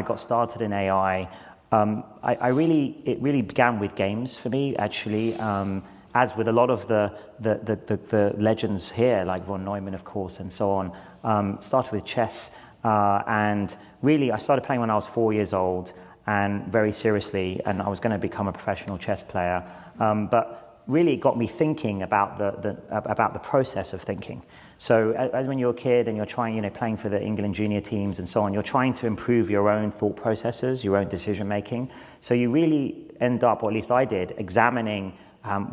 I got started in AI, it really began with games for me, actually. As with a lot of the legends here, like von Neumann, of course, and so on, started with chess. And really, I started playing when I was 4 years old, and very seriously, and I was going to become a professional chess player. But really, it got me thinking about the process of thinking. So, as when you're a kid and you're trying, playing for the England junior teams and so on, you're trying to improve your own thought processes, your own decision making. So you really end up, or at least I did, examining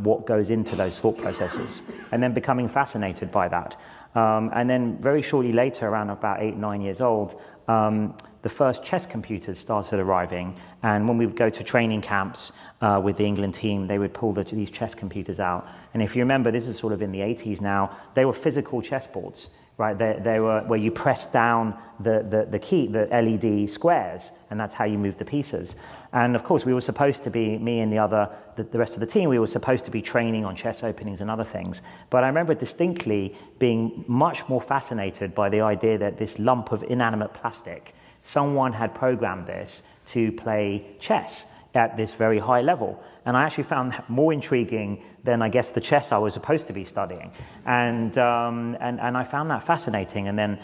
what goes into those thought processes, and then becoming fascinated by that. And then very shortly later, around about 8, 9 years old, the first chess computers started arriving. And when we would go to training camps with the England team, they would pull these chess computers out. And if you remember, this is sort of in the 80s now, they were physical chessboards, right? They were where you press down the key, the LED squares, and that's how you move the pieces. And of course, we were supposed to be, me and the rest of the team, we were supposed to be training on chess openings and other things. But I remember distinctly being much more fascinated by the idea that this lump of inanimate plastic, someone had programmed this to play chess at this very high level. And I actually found that more intriguing than, I guess, the chess I was supposed to be studying. And I found that fascinating. And then,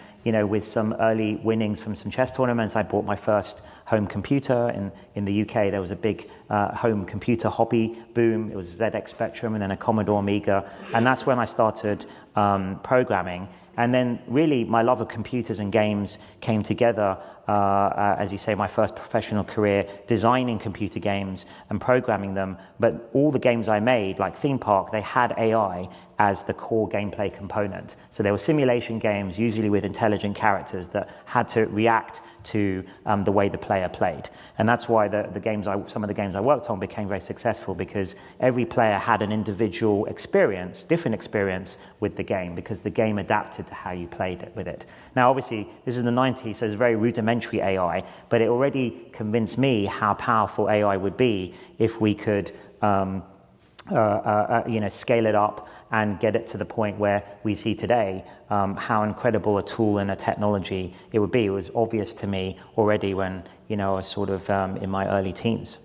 with some early winnings from some chess tournaments, I bought my first home computer. In the UK, there was a big home computer hobby boom. It was a ZX Spectrum and then a Commodore Amiga. And that's when I started programming. And then really my love of computers and games came together, as you say, my first professional career designing computer games and programming them. But all the games I made, like Theme Park, they had AI as the core gameplay component. So they were simulation games, usually with intelligent characters that had to react to the way the player played. And that's why some of the games I worked on became very successful, because every player had an individual experience, different experience with the game, because the game adapted to how you played with it. Now, obviously, this is the 90s, so it's very rudimentary AI, but it already convinced me how powerful AI would be if we could scale it up and get it to the point where we see today, how incredible a tool and a technology it would be. It was obvious to me already when, I was sort of in my early teens.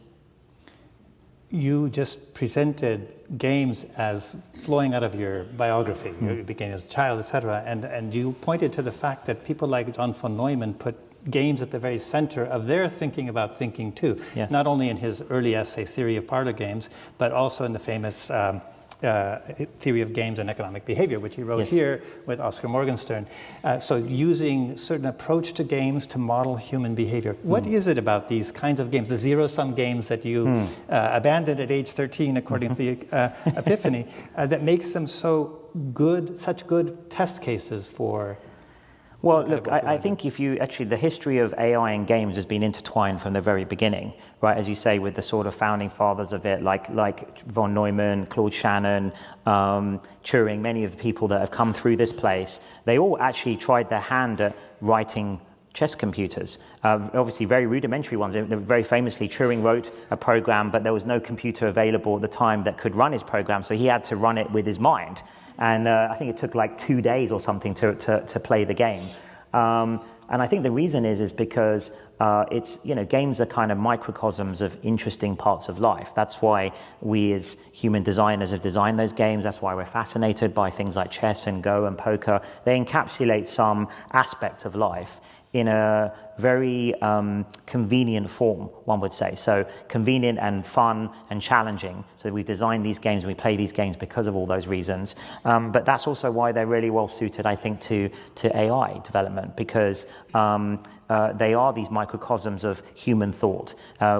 You just presented games as flowing out of your biography. You began as a child, etc. And you pointed to the fact that people like John von Neumann put games at the very center of their thinking about thinking too. Yes. Not only in his early essay, Theory of Parlor Games, but also in the famous Theory of Games and Economic Behavior, which he wrote Yes. here with Oscar Morgenstern. So using a certain approach to games to model human behavior. What is it about these kinds of games, the zero-sum games that you abandoned at age 13, according to the Epiphany, that makes them so good, such good test cases for... Well, look, I think the history of AI and games has been intertwined from the very beginning, right? As you say, with the sort of founding fathers of it, like von Neumann, Claude Shannon, Turing, many of the people that have come through this place, they all actually tried their hand at writing chess computers, obviously very rudimentary ones. Very famously, Turing wrote a program, but there was no computer available at the time that could run his program, so he had to run it with his mind. And I think it took like 2 days or something to play the game. And I think the reason is because games are kind of microcosms of interesting parts of life. That's why we as human designers have designed those games. That's why we're fascinated by things like chess and Go and poker. They encapsulate some aspect of life in a very convenient form, one would say. So convenient and fun and challenging. So we design these games and we play these games because of all those reasons. But that's also why they're really well suited, I think, to AI development, because they are these microcosms of human thought,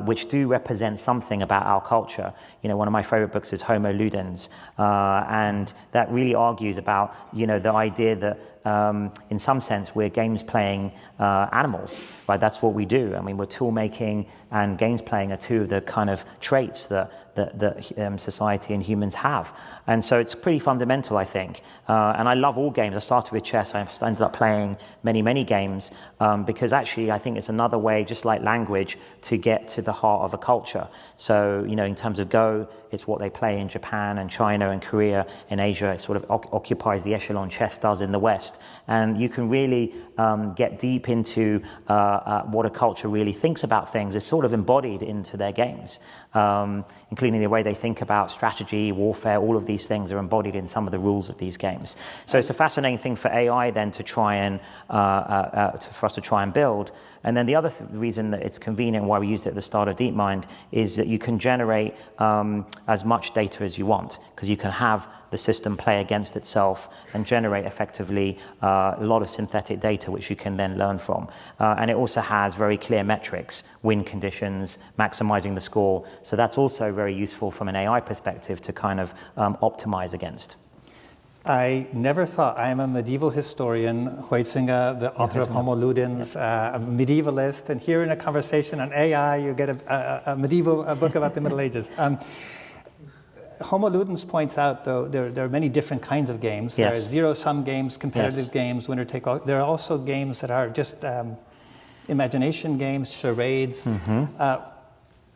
which do represent something about our culture. One of my favorite books is Homo Ludens, and that really argues about, the idea that in some sense, we're games playing animals, right? That's what we do. I mean, we're tool making and games playing are two of the kind of traits that society and humans have. And so it's pretty fundamental, I think. And I love all games. I started with chess. I ended up playing many games because actually I think it's another way, just like language, to get to the heart of a culture. So, in terms of Go, it's what they play in Japan and China and Korea. In Asia, it sort of occupies the echelon chess does in the West. And you can really get deep into what a culture really thinks about things. It's sort of embodied into their games, including the way they think about strategy, warfare. All of these things are embodied in some of the rules of these games. So it's a fascinating thing for AI then to try and for us to try and build. And then the other reason that it's convenient, why we used it at the start of DeepMind, is that you can generate as much data as you want, because you can have the system play against itself and generate effectively a lot of synthetic data, which you can then learn from. And it also has very clear metrics, win conditions, maximizing the score. So that's also very useful from an AI perspective to kind of optimize against. I never thought, I am a medieval historian, Huizinga, the author of Homo Ludens, a medievalist, and here in a conversation on AI, you get a medieval book about the Middle Ages. Homo Ludens points out, though, there are many different kinds of games. There are zero-sum games, competitive games, winner-take-all. There are also games that are just imagination games, charades. I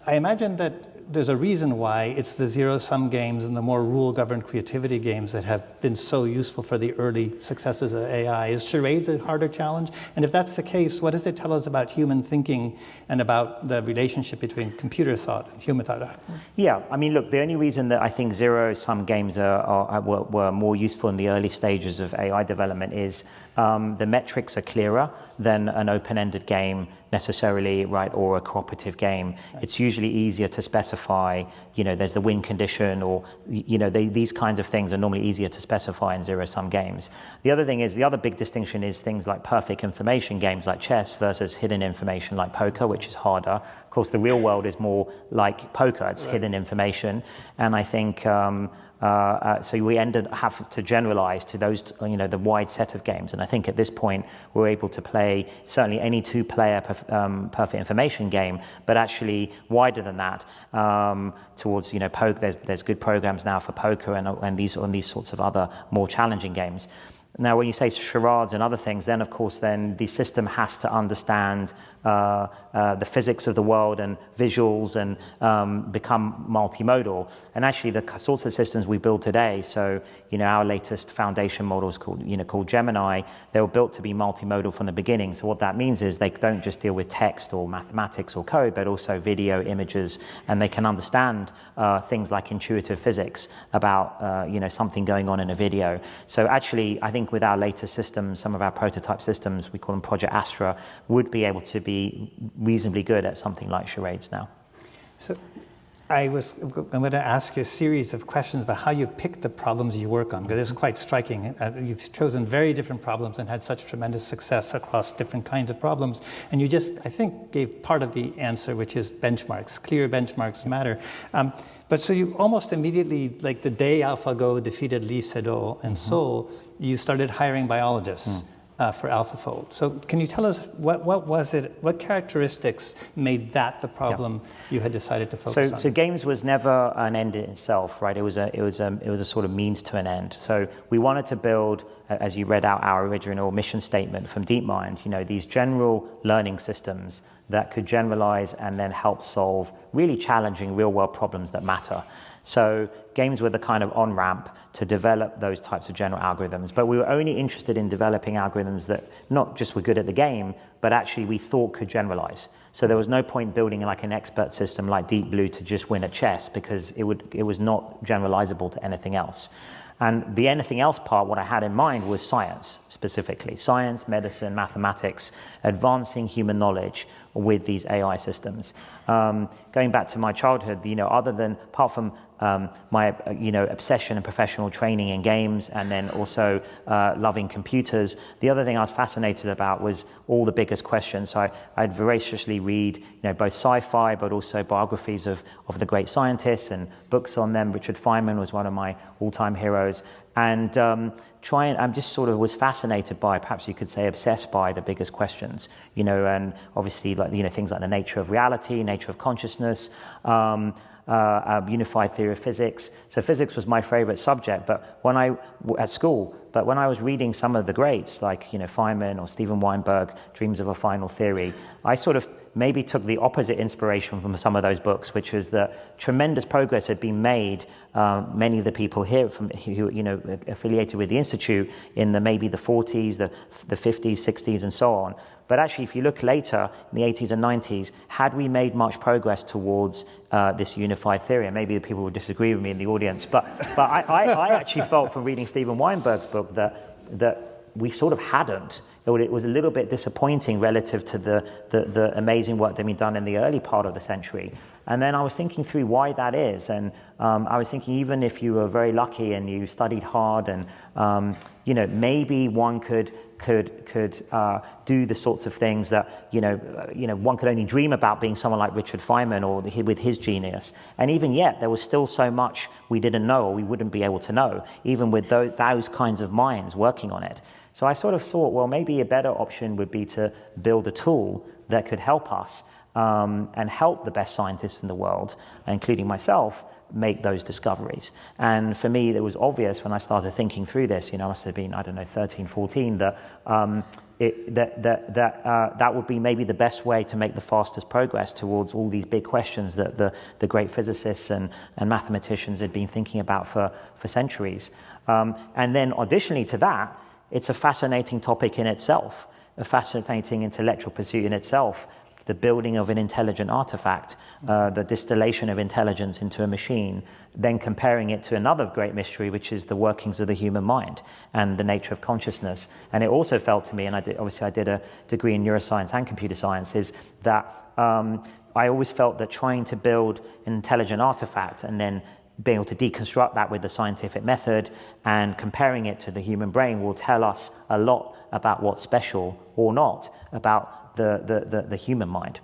imagine that there's a reason why it's the zero-sum games and the more rule-governed creativity games that have been so useful for the early successes of AI. Is charades a harder challenge? And if that's the case, what does it tell us about human thinking and about the relationship between computer thought and human thought? Yeah, I mean, look, the only reason that I think zero-sum games were more useful in the early stages of AI development is the metrics are clearer than an open-ended game necessarily, right, or a cooperative game. It's usually easier to specify, there's the win condition, or, these kinds of things are normally easier to specify in zero-sum games. The other big distinction is things like perfect information games like chess versus hidden information like poker, which is harder. Of course, the real world is more like poker, it's hidden information. And I think, so we have to generalize to those, the wide set of games. And I think at this point, we're able to play certainly any two-player perfect information game, but actually wider than that towards, poker. There's good programs now for poker and these sorts of other more challenging games. Now, when you say charades and other things, then, of course, the system has to understand the physics of the world and visuals and become multimodal. And actually, the sorts of systems we build today, so, our latest foundation models called Gemini, they were built to be multimodal from the beginning. So what that means is they don't just deal with text or mathematics or code, but also video, images, and they can understand things like intuitive physics about, something going on in a video. So actually, I think with our latest systems, some of our prototype systems, we call them Project Astra, would be able to be reasonably good at something like charades now. So I'm going to ask you a series of questions about how you pick the problems you work on, because it's quite striking. You've chosen very different problems and had such tremendous success across different kinds of problems. And you just, I think, gave part of the answer, which is benchmarks. Clear benchmarks matter. But so you almost immediately, like the day AlphaGo defeated Lee Sedol and Seoul, you started hiring biologists for AlphaFold. So can you tell us what was it? What characteristics made that the problem you had decided to focus on? So games was never an end in itself, right? It was a sort of means to an end. So we wanted to build, as you read out our original mission statement from DeepMind, these general learning systems that could generalize and then help solve really challenging real-world problems that matter. So games were the kind of on-ramp to develop those types of general algorithms. But we were only interested in developing algorithms that not just were good at the game, but actually we thought could generalize. So there was no point building like an expert system like Deep Blue to just win at chess, because it was not generalizable to anything else. And the anything else part, what I had in mind was science, specifically. Science, medicine, mathematics, advancing human knowledge with these AI systems. Going back to my childhood, apart from my obsession and professional training in games, and then also loving computers, the other thing I was fascinated about was all the biggest questions. So I'd voraciously read both sci-fi but also biographies of the great scientists and books on them. Richard Feynman was one of my all-time heroes. And I'm just sort of was fascinated by, perhaps you could say obsessed by, the biggest questions, and obviously things like the nature of reality, nature of consciousness, unified theory of physics. So physics was my favorite subject, but at school, but when I was reading some of the greats, like, Feynman or Steven Weinberg, Dreams of a Final Theory, I sort of maybe took the opposite inspiration from some of those books, which was that tremendous progress had been made. Many of the people here who affiliated with the Institute in maybe the 40s, the 50s, 60s, and so on. But actually, if you look later, in the 80s and 90s, had we made much progress towards this unified theory? And maybe the people would disagree with me in the audience, but I actually felt from reading Steven Weinberg's book that we sort of hadn't. It was a little bit disappointing relative to the amazing work that had been done in the early part of the century. And then I was thinking through why that is, and I was thinking even if you were very lucky and you studied hard, and maybe one could do the sorts of things that one could only dream about, being someone like Richard Feynman or with his genius. And even yet, there was still so much we didn't know, or we wouldn't be able to know, even with those kinds of minds working on it. So I sort of thought, well, maybe a better option would be to build a tool that could help us and help the best scientists in the world, including myself, make those discoveries. And for me, it was obvious when I started thinking through this, I must have been, 13, 14, that that would be maybe the best way to make the fastest progress towards all these big questions that the great physicists and mathematicians had been thinking about for centuries. And then additionally to that, it's a fascinating topic in itself, a fascinating intellectual pursuit in itself. The building of an intelligent artifact, the distillation of intelligence into a machine, then comparing it to another great mystery, which is the workings of the human mind and the nature of consciousness. And it also felt to me, and I did a degree in neuroscience and computer science, is that I always felt that trying to build an intelligent artifact and then being able to deconstruct that with the scientific method and comparing it to the human brain will tell us a lot about what's special or not about the human mind.